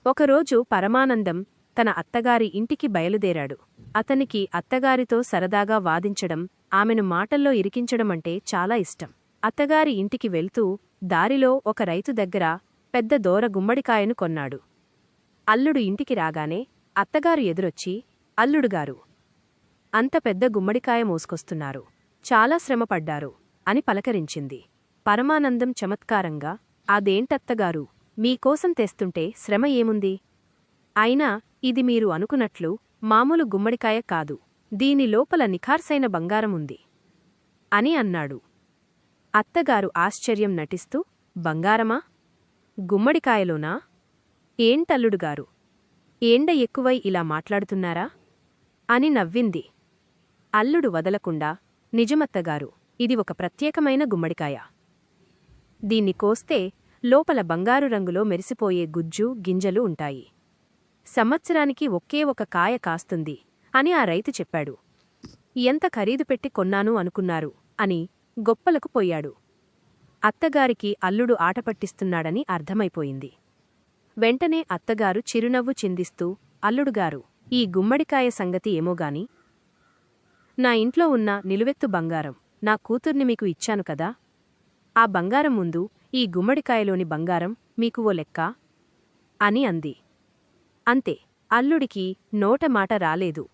ఒకరోజు పరమానందం తన అత్తగారి ఇంటికి బయలుదేరాడు. అతనికి అత్తగారితో సరదాగా వాదించడం, ఆమెను మాటల్లో ఇరికించడమంటే చాలా ఇష్టం. అత్తగారి ఇంటికి వెళ్తూ దారిలో ఒక రైతు దగ్గర పెద్ద దోర గుమ్మడికాయను కొన్నాడు. అల్లుడు ఇంటికి రాగానే అత్తగారు ఎదురొచ్చి, "అల్లుడుగారు, అంత పెద్ద గుమ్మడికాయ మోసుకొస్తున్నారు. చాలా శ్రమపడ్డారు" అని పలకరించింది. పరమానందం చమత్కారంగా, "అదేంటత్తగారు, మీకోసం తెస్తుంటే శ్రమ ఏముంది? అయినా ఇది మీరు అనుకున్నట్లు మామూలు గుమ్మడికాయ కాదు. దీని లోపల నిఖార్సైన బంగారముంది" అని అన్నాడు. అత్తగారు ఆశ్చర్యం నటిస్తూ, "బంగారమా? గుమ్మడికాయలోనా? ఏంటల్లుడుగారు, ఏండ ఎక్కువై ఇలా మాట్లాడుతున్నారా?" అని నవ్వింది. అల్లుడు వదలకుండా, "నిజమత్తగారు, ఇది ఒక ప్రత్యేకమైన గుమ్మడికాయ. దీన్ని కోస్తే లోపల బంగారు రంగులో మెరిసిపోయే గుజ్జు, గింజలు ఉంటాయి. సంవత్సరానికి ఒకే ఒక కాయ కాస్తుంది" అని ఆ రైతు చెప్పాడు. "ఎంత ఖరీదు పెట్టి కొన్నాను అనుకున్నారు" అని గొప్పలకు పోయాడు. అత్తగారికి అల్లుడు ఆటపట్టిస్తున్నాడని అర్థమైపోయింది. వెంటనే అత్తగారు చిరునవ్వు చిందిస్తూ, "అల్లుడుగారు, ఈ గుమ్మడికాయ సంగతి ఏమోగాని, నా ఇంట్లో ఉన్న నిలువెత్తు బంగారం, నా కూతుర్ని మీకు ఇచ్చాను కదా, ఆ బంగారం ముందు ఈ గుమ్మడికాయలోని బంగారం మీకు ఓ లెక్కా?" అని అంది. అంతే, అల్లుడికి నోటమాట రాలేదు.